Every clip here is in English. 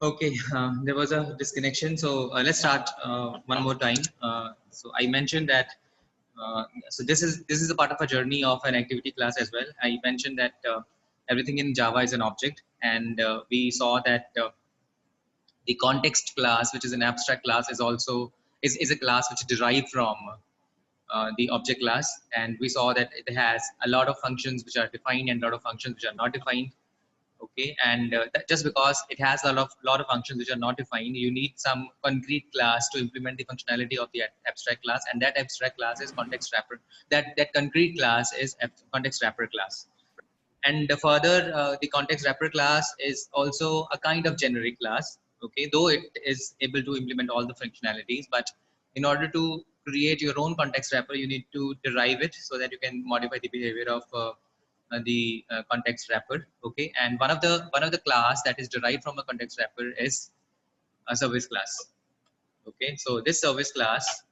Okay, there was a disconnection. So let's start one more time. So I mentioned that. So this is a part of a journey of an activity class as well. I mentioned that everything in Java is an object, and we saw that the context class, which is an abstract class, is also is a class which is derived from the object class, and we saw that it has a lot of functions which are defined and a lot of functions which are not defined. Okay, and just because it has a lot of functions which are not defined, you need some concrete class to implement the functionality of the abstract class, and that abstract class is context wrapper. That concrete class is context wrapper class. And further, the context wrapper class is also a kind of generic class. Okay, though it is able to implement all the functionalities, but in order to create your own context wrapper, you need to derive it so that you can modify the behavior of the context wrapper. Okay, and one of the class that is derived from a context wrapper is a service class. Okay, so this service class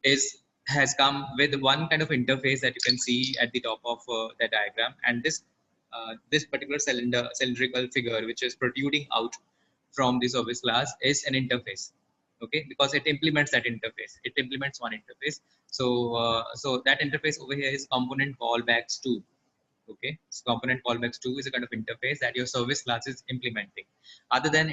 is has come with one kind of interface that you can see at the top of the diagram, and this particular cylindrical figure which is protruding out from the service class is an interface. Okay, because it implements that interface, it implements one interface. So that interface over here is component callbacks 2. Okay, so component callbacks 2 is a kind of interface that your service class is implementing, other than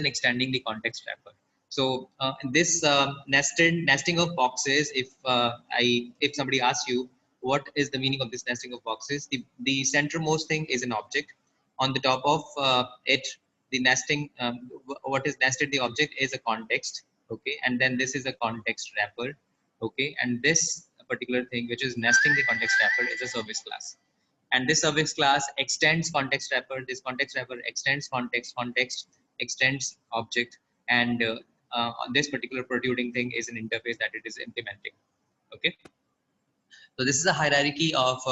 extending the context wrapper. So this nesting of boxes, if somebody asks you what is the meaning of this nesting of boxes, the centermost thing is an object. On the top of it, the nesting, what is nested the object is a context. Okay, and then this is a context wrapper. Okay, and this particular thing which is nesting the context wrapper is a service class, and this service class extends context wrapper. This context wrapper extends context extends object, and this particular protruding thing is an interface that it is implementing. Okay, so this is a hierarchy of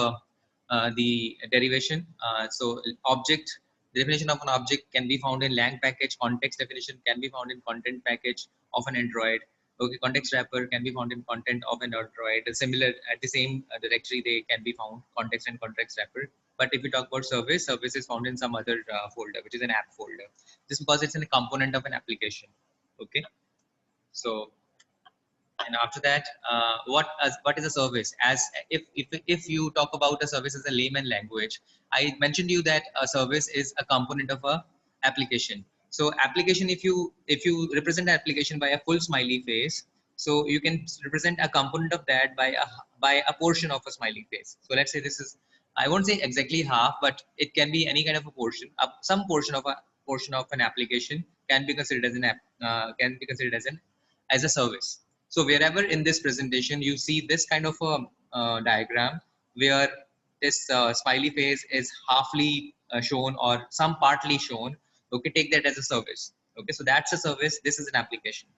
the derivation. So object, the definition of an object can be found in lang package. Context definition can be found in content package of an Android. Okay, context wrapper can be found in content of an Android. Similar at the same directory, they can be found context and context wrapper. But if we talk about service, service is found in some other folder, which is an app folder, just because it's a component of an application. Okay, so and after that, what is a service? As if you talk about a service as a layman language, I mentioned to you that a service is a component of a application. So application, if you represent the application by a full smiley face, so you can represent a component of that by a portion of a smiley face. So let's say this is, I won't say exactly half, but it can be any kind of a portion. Some portion of an application can be considered as an app, can be considered as a service. So wherever in this presentation you see this kind of a diagram where this smiley face is halfly shown or some partly shown, okay, take that as a service. Okay, so that's a service. This is an application.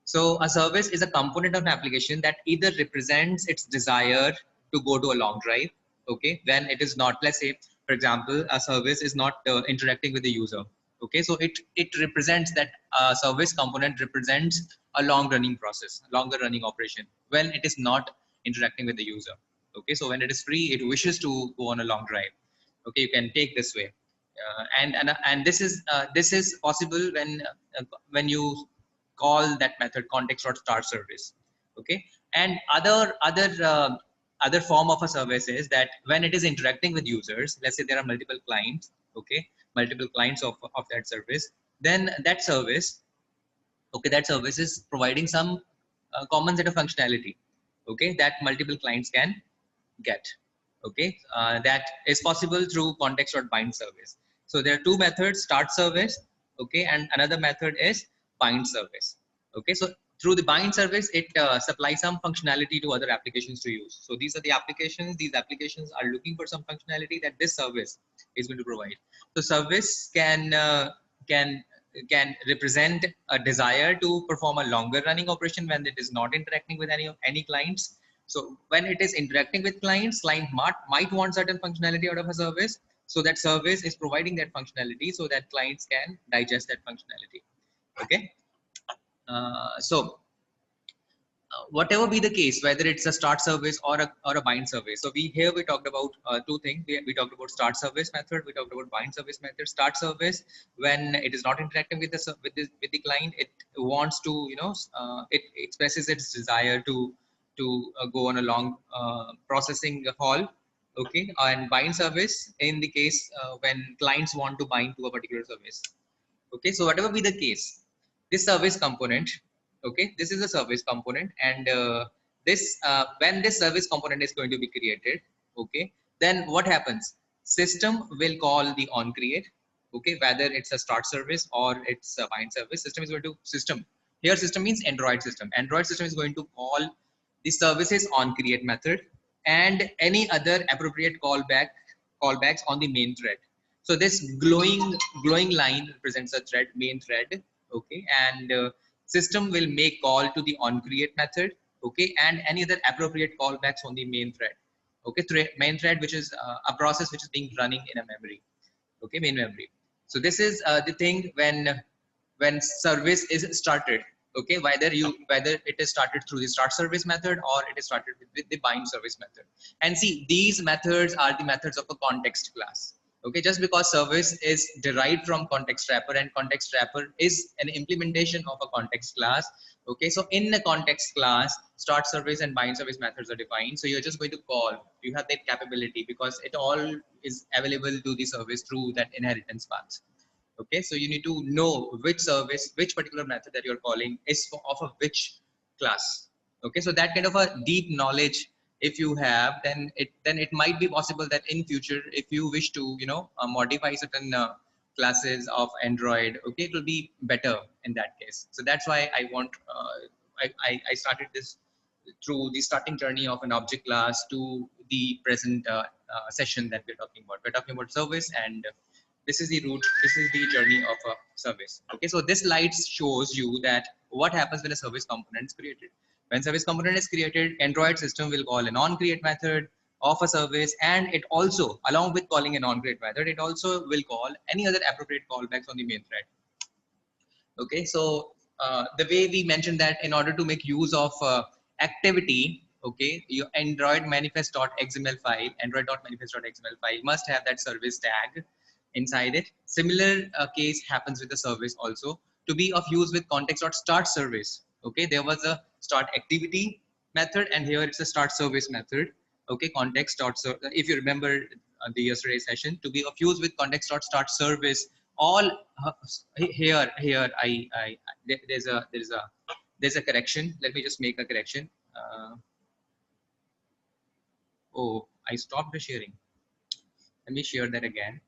So a service is a component of an application that either represents its desire to go to a long drive, okay, when it is not, let's say, for example, a service is not interacting with the user. Okay, so it represents that service component represents a long running process, longer running operation when it is not interacting with the user. Okay, so when it is free, it wishes to go on a long drive. Okay, you can take this way, and this is possible when you call that method context.start service. Okay, and other form of a service is that when it is interacting with users, let's say there are multiple clients. Okay, multiple clients of that service, then that service, okay, that service is providing some common set of functionality, okay, that multiple clients can get. Okay, that is possible through context.bind service. So there are two methods: start service, okay, and another method is bind service. Okay, so through the bind service, it supplies some functionality to other applications to use. So these are the applications. These applications are looking for some functionality that this service is going to provide. So service can can represent a desire to perform a longer running operation when it is not interacting with any clients. So when it is interacting with clients, client might want certain functionality out of a service. So that service is providing that functionality so that clients can digest that functionality. Okay. So whatever be the case, whether it's a start service or a bind service. So we talked about two things. We talked about start service method. We talked about bind service method. Start service, when it is not interacting with the client, it wants to, it expresses its desire to go on a long processing haul. Okay, and bind service in the case when clients want to bind to a particular service. Okay, so whatever be the case, this service component, okay, this is a service component, and this when this service component is going to be created, okay, then what happens, system will call the on create. Okay, whether it's a start service or it's a bind service, system is going to here system means android system is going to call the services on create method and any other appropriate callbacks on the main thread. So this glowing line represents a thread, main thread. Okay, and system will make call to the on create method. Okay, and any other appropriate callbacks on the main thread. Okay, main thread, which is a process which is being running in a memory. Okay, main memory. So this is the thing when service is started. Okay, whether it is started through the start service method or it is started with the bind service method. And see, these methods are the methods of a context class. Okay, just because service is derived from context wrapper and context wrapper is an implementation of a context class. Okay, so in a context class, start service and bind service methods are defined. So you're just going to call, you have that capability because it all is available to the service through that inheritance path. Okay, so you need to know which service, which particular method that you're calling is of a which class. Okay, so that kind of a deep knowledge if you have, then it might be possible that in future, if you wish to modify certain classes of Android, okay, it will be better in that case. So that's why I want I started this through the starting journey of an object class to the present session that we're talking about. We're talking about service, and this is the route, this is the journey of a service. Okay, so this slide shows you that what happens when a service component is created. When service component is created, Android system will call an on create method of a service, and it also, along with calling an on create method, it also will call any other appropriate callbacks on the main thread. Okay, so the way we mentioned that in order to make use of activity, okay, your android manifest.xml file, android.manifest.xml file must have that service tag inside it. Similar case happens with the service also. To be of use with context.start service, okay, there was a start activity method, and here it's a start service method. Okay, if you remember the yesterday session, to be of use with context.start service, all here there's a correction. Let me just make a correction. Oh, I stopped the sharing. Let me share that again.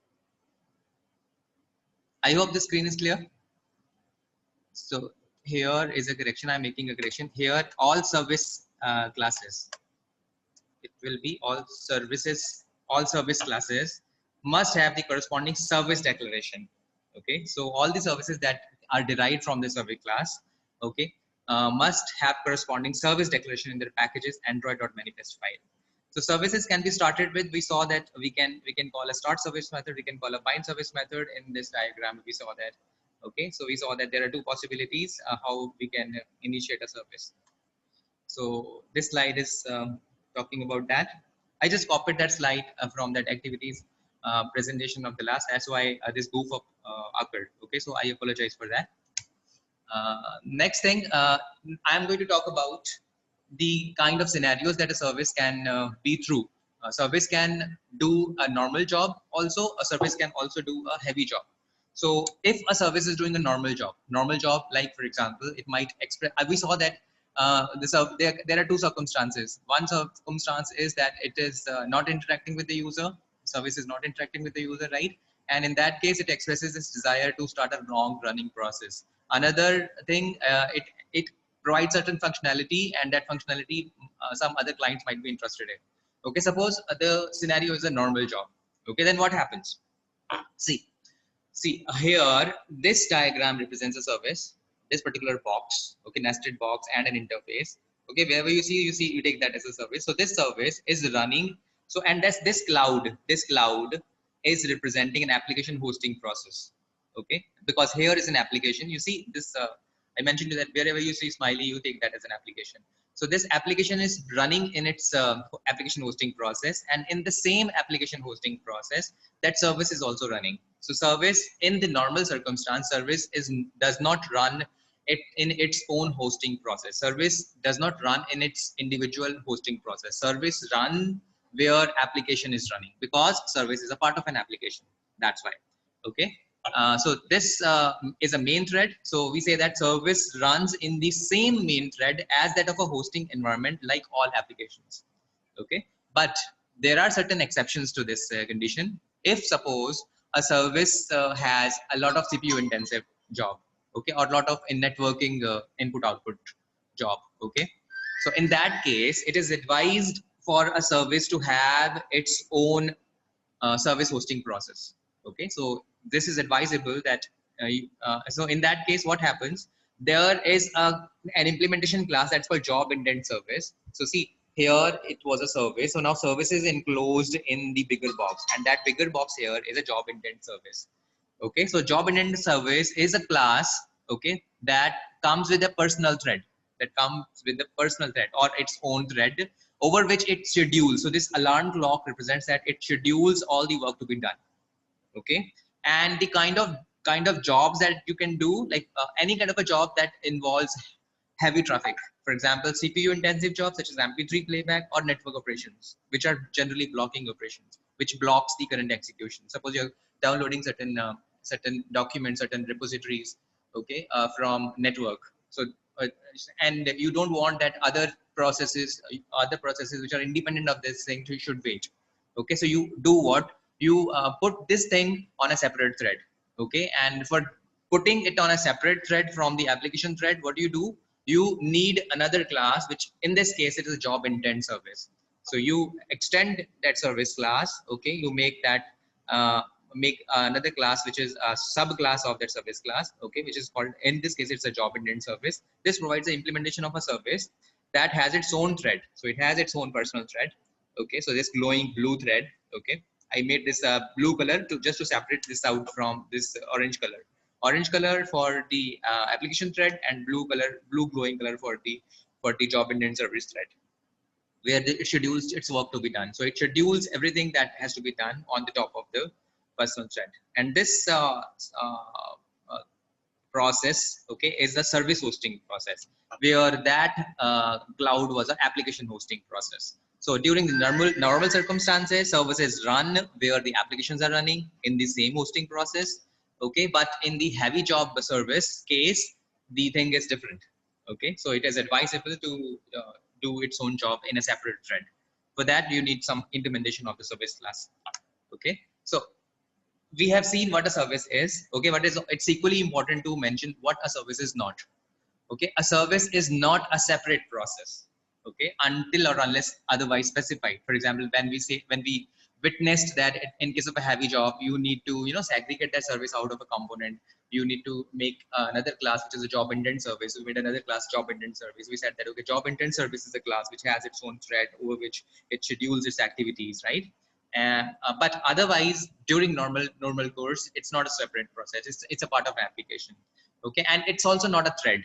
I hope the screen is clear. So here is a correction. I'm making a correction here. All service classes, it will be all services, all service classes must have the corresponding service declaration. Okay, so all the services that are derived from the service class, okay, must have corresponding service declaration in their packages android.manifest file. So services can be started with, we saw that we can call a start service method, we can call a bind service method. In this diagram we saw that. Okay, so we saw that there are two possibilities how we can initiate a service. So this slide is talking about that. I just copied that slide from that activities presentation of the last. That's why this goof up occurred. Okay, so I apologize for that. Next thing, I'm going to talk about the kind of scenarios that a service can be through. A service can do a normal job. Also, a service can also do a heavy job. So if a service is doing a normal job, like for example, it might express, we saw that there are two circumstances. One circumstance is that it is not interacting with the user, service is not interacting with the user, right? And in that case, it expresses its desire to start a long running process. Another thing, it provides certain functionality, and that functionality some other clients might be interested in. Okay, suppose the scenario is a normal job. Okay, then what happens? See here, this diagram represents a service, this particular box, okay, nested box and an interface. Okay, wherever you see, you take that as a service. So this service is running. So, and that's this cloud is representing an application hosting process. Okay, because here is an application. You see this, I mentioned that wherever you see smiley, you take that as an application. So this application is running in its application hosting process, and in the same application hosting process, that service is also running. So service in the normal circumstance, service does not run it in its own hosting process. Service does not run in its individual hosting process. Service run where application is running, because service is a part of an application. That's why. Okay. So this is a main thread. So we say that service runs in the same main thread as that of a hosting environment, like all applications. Okay, but there are certain exceptions to this condition. If suppose a service has a lot of CPU intensive job, okay, or a lot of networking input output job, okay, so in that case it is advised for a service to have its own service hosting process. Okay, so this is advisable that so in that case what happens, there is an implementation class that's called job intent service. So see, here it was a service, so now service is enclosed in the bigger box, and that bigger box here is a job intent service. Okay, so job intent service is a class, okay, that comes with a personal thread, or its own thread, over which it schedules. So this alarm clock represents that it schedules all the work to be done. Okay, and the kind of jobs that you can do, like any kind of a job that involves heavy traffic, for example CPU intensive jobs such as mp3 playback or network operations, which are generally blocking operations, which blocks the current execution. Suppose you're downloading certain documents, certain repositories, okay, from network. So and you don't want that other processes which are independent of this thing should wait. Okay, so you do what, you put this thing on a separate thread. Okay, and for putting it on a separate thread from the application thread, what do? You need another class, which in this case it is a job intent service. So you extend that service class. Okay, you make that make another class which is a subclass of that service class, okay, which is called, in this case it's a job intent service. This provides the implementation of a service that has its own thread, so it has its own personal thread. Okay, so this glowing blue thread, okay, I made this blue color to just to separate this out from this orange color for the application thread, and blue glowing color for the job intent service thread, where it schedules its work to be done. So it schedules everything that has to be done on the top of the personal thread. And this uh, process, okay, is the service hosting process, where that cloud was an application hosting process. So during the normal circumstances, services run where the applications are running in the same hosting process. Okay, but in the heavy job service case, the thing is different. Okay, so it is advisable to do its own job in a separate thread. For that, you need some implementation of the service class. Okay, so we have seen what a service is. Okay, but it's equally important to mention what a service is not. Okay, a service is not a separate process. Okay, until or unless otherwise specified. For example, when we witnessed that in case of a heavy job, you need to segregate that service out of a component. You need to make another class which is a job intent service. We made another class job intent service. We said that okay, job intent service is a class which has its own thread over which it schedules its activities, right? But otherwise, during normal course, it's not a separate process. It's a part of an application. Okay, and it's also not a thread.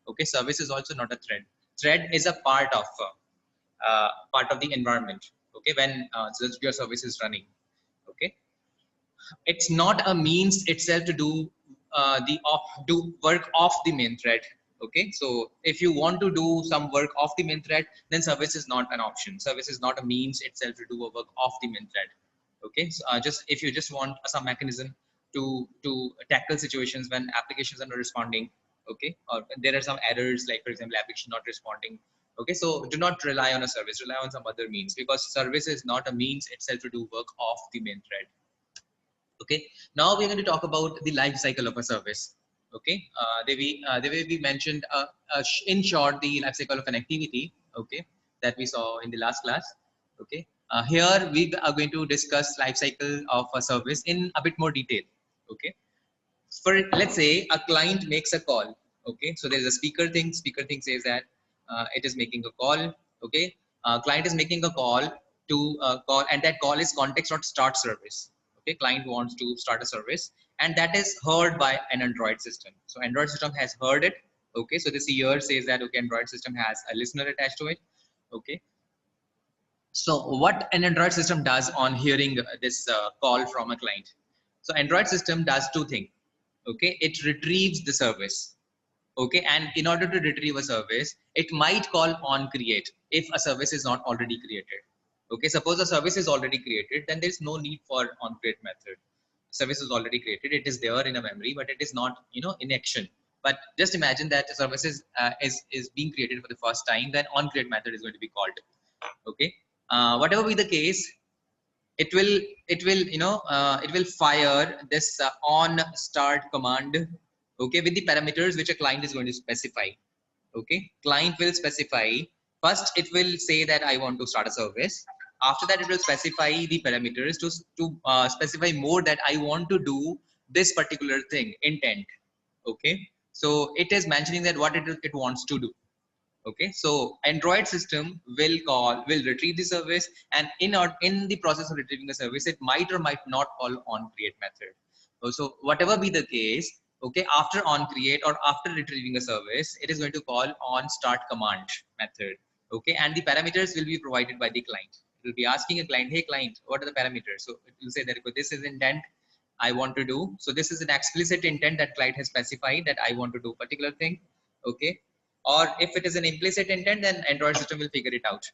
Okay, service is also not a thread. Thread is a part of the environment. Okay, when your service is running. Okay, it's not a means itself to do work off the main thread. Okay, so if you want to do some work off the main thread, then service is not an option. Service is not a means itself to do a work off the main thread. Okay, so just if you just want some mechanism to tackle situations when applications are not responding, okay, or there are some errors, like for example application not responding. Okay, so do not rely on a service, rely on some other means, because service is not a means itself to do work off the main thread. Okay, now we're going to talk about the life cycle of a service. Okay, the way we mentioned in short the life cycle of an activity, okay, that we saw in the last class. Okay, here we are going to discuss life cycle of a service in a bit more detail. Okay, for let's say a client makes a call. Okay, so there is a speaker thing says that it is making a call. Okay, client is making a call to call, and that call is context not start service. Okay, client wants to start a service, and that is heard by an Android system. So Android system has heard it. Okay, so this here says that okay, Android system has a listener attached to it. Okay, so what an Android system does on hearing this call from a client. So Android system does two things. Okay, it retrieves the service. Okay, and in order to retrieve a service, it might call on create if a service is not already created. Okay, suppose a service is already created, then there is no need for on create method. Service is already created, it is there in a memory, but it is not, you know, in action. But just imagine that a service is being created for the first time, then on create method is going to be called. Okay, whatever be the case, it will it will fire this on start command, okay, with the parameters which a client is going to specify. Okay, client will specify, first it will say that I want to start a service. After that it will specify the parameters to specify more that I want to do this particular thing, intent. Okay, so it is mentioning that what it wants to do. Okay, so Android system will retrieve the service, and in the process of retrieving the service, it might or might not call on create method. So whatever be the case, okay, after on create or after retrieving a service, it is going to call on start command method. Okay, and the parameters will be provided by the client. It will be asking a client, hey client, what are the parameters? So it will say that okay, this is intent I want to do. So this is an explicit intent that client has specified that I want to do particular thing. Okay, or if it is an implicit intent, then Android system will figure it out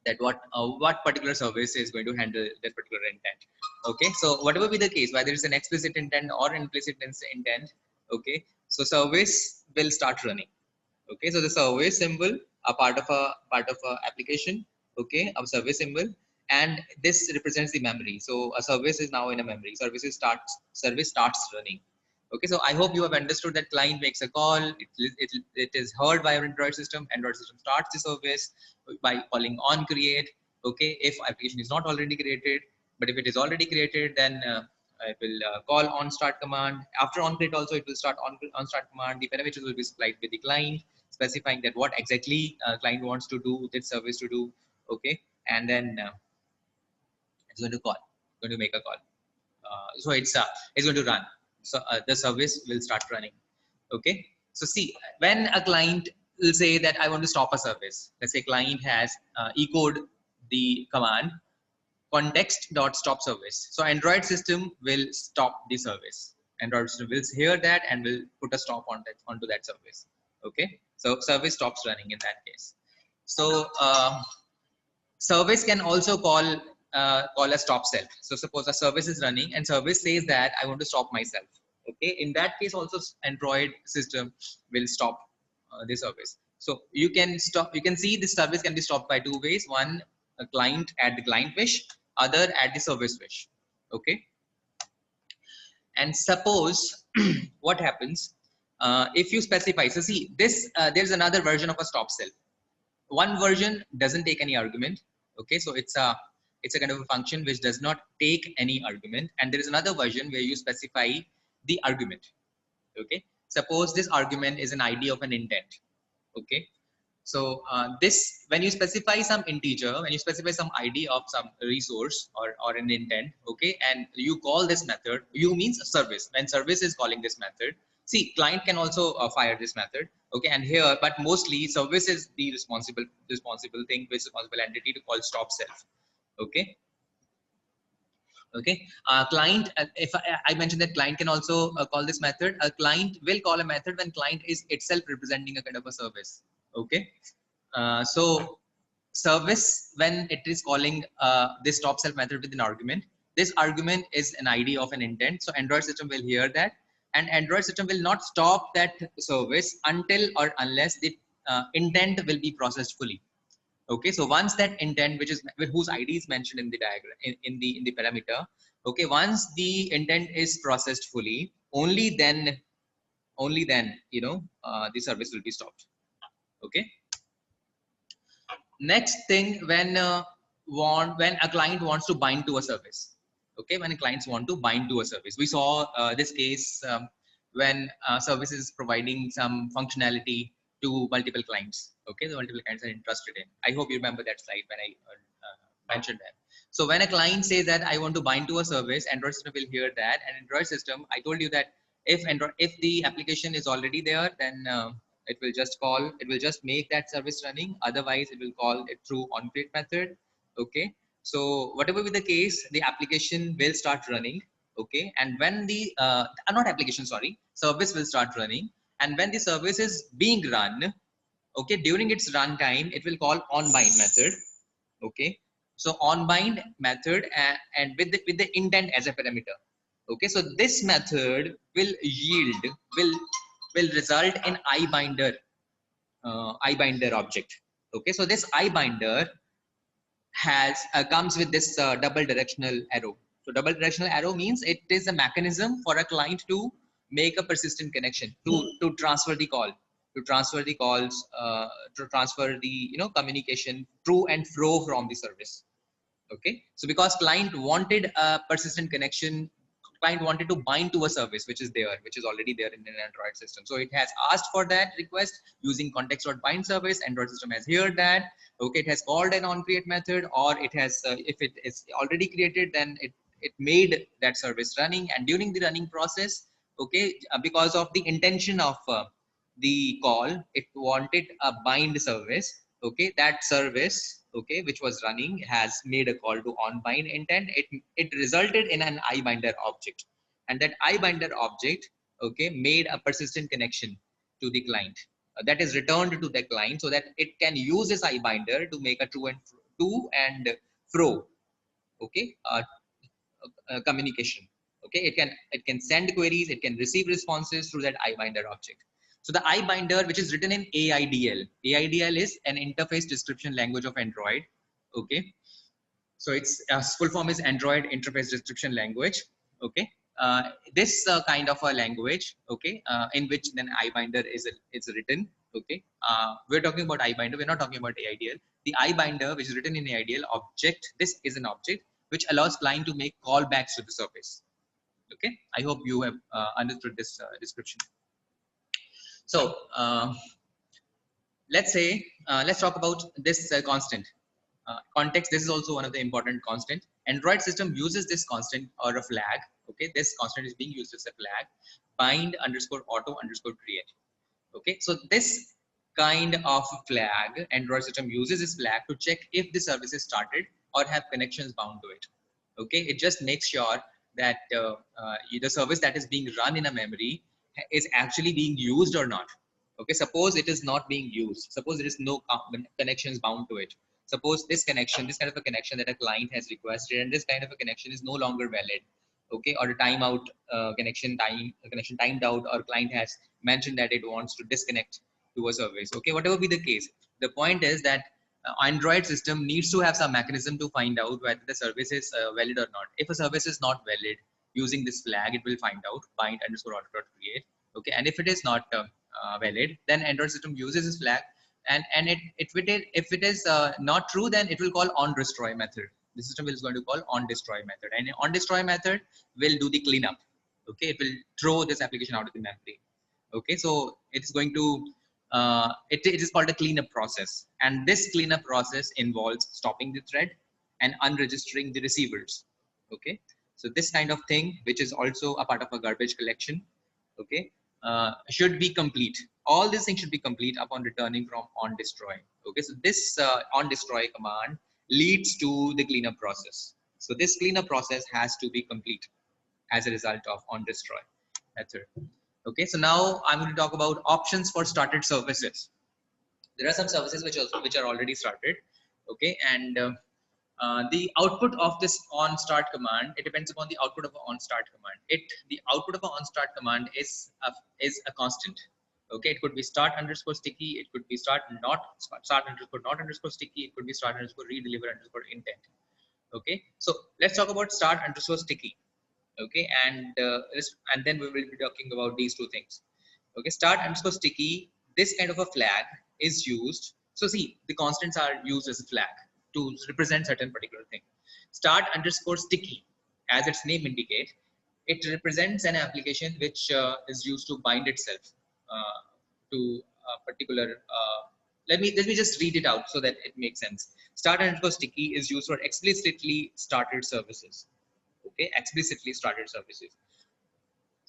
that what particular service is going to handle that particular intent. Okay, so whatever be the case, whether it's an explicit intent or implicit intent, okay, so service will start running. Okay, so the service symbol, a part of a application, okay, a service symbol, and this represents the memory. So a service is now in a memory, service starts running. Okay, so I hope you have understood that client makes a call, it is heard by our Android system starts the service by calling on create. Okay, if application is not already created, but if it is already created, then it will call on start command. After on create also it will start on start command. The parameters will be supplied with the client, specifying that what exactly client wants to do this service to do. Okay, and then it's going to make a call. So it's going to run. So the service will start running. Okay, so see, when a client will say that I want to stop a service, let's say client has echoed the command context.stop service. So Android system will stop the service. Android system will hear that and will put a stop on that onto that service. Okay, so service stops running in that case. So service can also call a stop self. So suppose a service is running and service says that I want to stop myself. Okay, in that case also Android system will stop the service. So you can see this service can be stopped by two ways. One, a client at the client wish, other at the service wish. Okay, and suppose what happens if you specify. So see this, there's another version of a stop self. One version doesn't take any argument. Okay, so it's a kind of a function which does not take any argument, and there is another version where you specify the argument. Okay, suppose this argument is an id of an intent. Okay, so this, when you specify some integer, when you specify some id of some resource or an intent, okay, and you call this method, you means a service. When service is calling this method, see client can also fire this method. Okay, and here, but mostly service is the responsible thing, responsible entity to call stop self. Okay, okay, client, if I mentioned that client can also call this method. A client will call a method when client is itself representing a kind of a service. Okay, so service, when it is calling this stop self method with an argument, this argument is an id of an intent. So Android system will hear that, and Android system will not stop that service until or unless the intent will be processed fully. Okay, so once that intent, which is whose id is mentioned in the diagram, in the parameter, okay, once the intent is processed fully, only then the service will be stopped. Okay, next thing, when a client wants to bind to a service. Okay, when clients want to bind to a service, we saw this case when service is providing some functionality to multiple clients. Okay, the multiple clients are interested in. I hope you remember that slide when I mentioned that. So when a client says that I want to bind to a service, Android system will hear that, and Android system, I told you that If the application is already there, then it will just call, it will just make that service running. Otherwise, it will call it through onCreate method. Okay. So whatever be the case, the application will start running. Okay. And when the not application, sorry, service will start running. And when the service is being run, okay, during its runtime, it will call onBind method. Okay. So onBind method and with the intent as a parameter. Okay, so this method will yield, will result in iBinder object. Okay, so this iBinder has comes with this double directional arrow. So double directional arrow means it is a mechanism for a client to make a persistent connection, to transfer the call, to transfer the calls, to transfer the communication to and fro from the service. Okay, so because client wanted a persistent connection, client wanted to bind to a service which is there, which is already there in an Android system. So it has asked for that request using context.bind service. Android system has heard that. Okay, it has called an onCreate method, or it has, if it is already created, then it made that service running. And during the running process, okay, because of the intention of the call, it wanted a bind service. Okay, that service, okay, which was running, has made a call to onBind intent. It resulted in an iBinder object, and that iBinder object, okay, made a persistent connection to the client that is returned to the client, so that it can use this iBinder to make a to and fro, okay, communication. Okay, it can send queries, it can receive responses through that iBinder object. So the iBinder, which is written in AIDL. AIDL is an interface description language of Android. Okay, so its full form is Android Interface Description Language. Okay, this kind of a language, okay, in which then iBinder is written. Okay, we're talking about iBinder. We're not talking about AIDL. The iBinder, which is written in AIDL object, this is an object which allows client to make callbacks to the service. Okay, I hope you have understood this description. So let's say let's talk about this constant. Context, this is also one of the important constant. Android system uses this constant or a flag. Okay, this constant is being used as a flag, bind underscore auto underscore create. Okay, so this kind of flag, Android system uses this flag to check if the service is started or have connections bound to it. Okay, it just makes sure that the service that is being run in a memory is actually being used or not. Okay, suppose it is not being used, suppose there is no connections bound to it, suppose this connection, this kind of a connection that a client has requested, and this kind of a connection is no longer valid. Okay, or a timeout connection timed out, or client has mentioned that it wants to disconnect to a service. Okay, whatever be the case, the point is that Android system needs to have some mechanism to find out whether the service is valid or not. If a service is not valid, using this flag, it will find out bind underscore auto dot create. Okay, and if it is not valid, then Android system uses this flag, and if it is not true, then it will call on destroy method. The system is going to call on destroy method, and on destroy method will do the cleanup. Okay, it will throw this application out of the memory. Okay, so it's going to it is called a cleanup process, and this cleanup process involves stopping the thread and unregistering the receivers. Okay, so this kind of thing, which is also a part of a garbage collection, okay, should be complete. All these things should be complete upon returning from on destroy. Okay, so this on destroy command leads to the cleanup process. So this cleanup process has to be complete as a result of on destroy method. Okay, so now I'm going to talk about options for started services. There are some services which are already started. Okay, and the output of this on start command, it depends upon the output of an on start command. The output of an on start command is a constant. Okay, it could be start underscore sticky, it could be start underscore not underscore sticky, it could be start underscore redeliver underscore intent. Okay, so let's talk about start underscore sticky. Okay, and then we will be talking about these two things. Okay, start underscore sticky, this kind of a flag is used. So see, the constants are used as a flag to represent certain particular thing. Start underscore sticky, as its name indicates, it represents an application which is used to bind itself to a particular let me just read it out so that it makes sense. Start underscore sticky is used for explicitly started services. Okay, explicitly started services.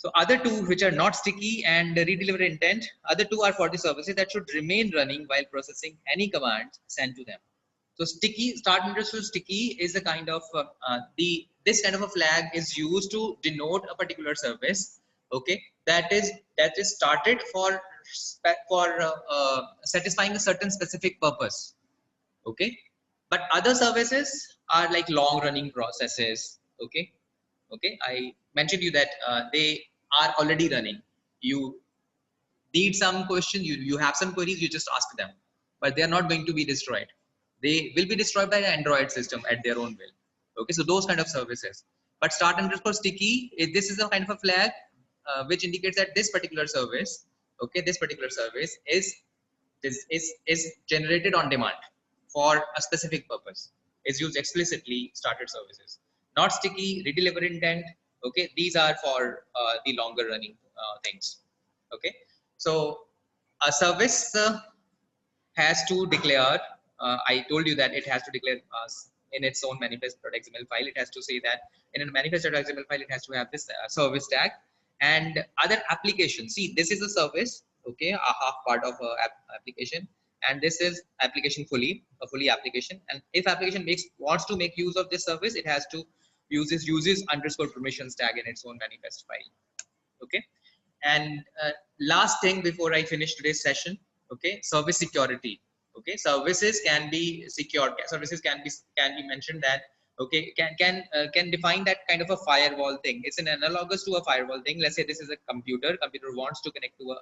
So other two which are not sticky and redeliver intent, other two are for the services that should remain running while processing any commands sent to them. So sticky, start underscore sticky is a kind of this kind of a flag is used to denote a particular service. Okay, that is started for satisfying a certain specific purpose. Okay, but other services are like long running processes. Okay, I mentioned you that they are already running. You need some question, you have some queries, you just ask them, but they are not going to be destroyed. They will be destroyed by the Android system at their own will. Okay, so those kind of services. But start underscore sticky, this is a kind of a flag which indicates that this particular service, okay, this particular service is generated on demand for a specific purpose, is used explicitly. Started services, not sticky, redeliver intent. Okay, these are for the longer running things. Okay, so a service has to declare, I told you that it has to declare in its own manifest.xml file. It has to say that in a manifest.xml file, it has to have this service tag. And other applications, see, this is a service, okay, a half part of a application, and this is application fully, a fully application. And if application wants to make use of this service, it has to use this uses underscore permissions tag in its own manifest file. Okay, and last thing before I finish today's session, okay, service security. Okay, services can be secured. Services can be mentioned that, okay, can define that kind of a firewall thing. It's an analogous to a firewall thing. Let's say this is a computer. Computer wants to connect to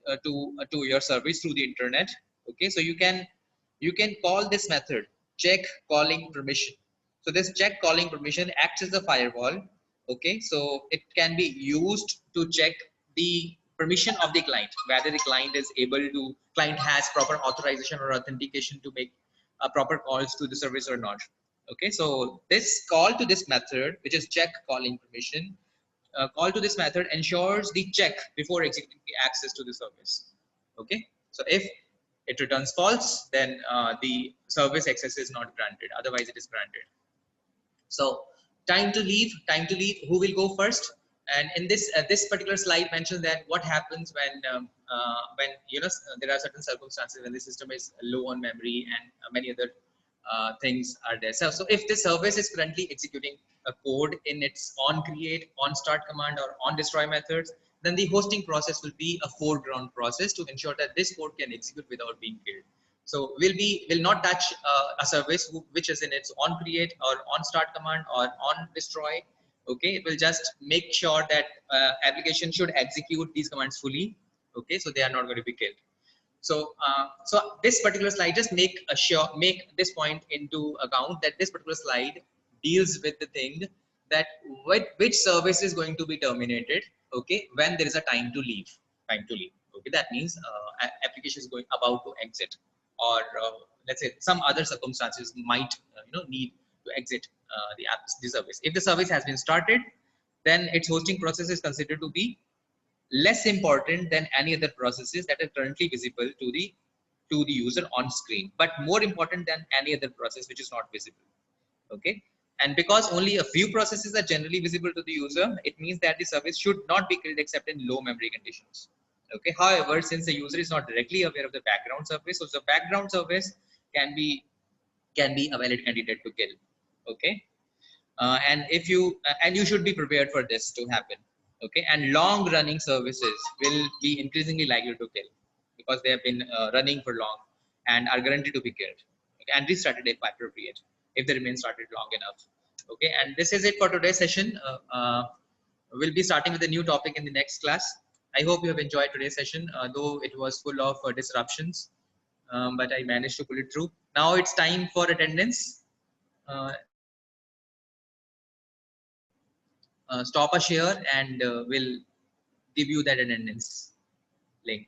a to your service through the internet. Okay, so you can call this method check calling permission. So this check calling permission acts as a firewall. Okay, so it can be used to check the permission of the client, whether the client has proper authorization or authentication to make proper calls to the service or not. Okay, so this call to this method, which is check calling permission, call to this method ensures the check before executing the access to the service. Okay, so if it returns false, then the service access is not granted, otherwise it is granted. So time to leave, who will go first? And in this particular slide mentions that what happens when there are certain circumstances when the system is low on memory and many other things are there. So if this service is currently executing a code in its on create, on start command, or on destroy methods, then the hosting process will be a foreground process to ensure that this code can execute without being killed. So will not touch a service which is in its on create or on start command or on destroy. Okay, it will just make sure that application should execute these commands fully. Okay, so they are not going to be killed. So so this particular slide just make this point into account, that this particular slide deals with the thing that which service is going to be terminated. Okay, when there is a time to leave. Okay, that means application is about to exit, or let's say some other circumstances might need to exit the service. If the service has been started, then its hosting process is considered to be less important than any other processes that are currently visible to the user on screen, but more important than any other process which is not visible. Okay, and because only a few processes are generally visible to the user, it means that the service should not be killed except in low memory conditions. Okay, however, since the user is not directly aware of the background service, so the background service can be a valid candidate to kill. Okay, and you should be prepared for this to happen. Okay, and long running services will be increasingly likely to kill because they have been running for long and are guaranteed to be killed. Okay, and restarted if appropriate, if they remain started long enough. Okay, and this is it for today's session. We'll be starting with a new topic in the next class. I hope you have enjoyed today's session, though it was full of disruptions, but I managed to pull it through. Now it's time for attendance. Stop a share and we'll give you that attendance link.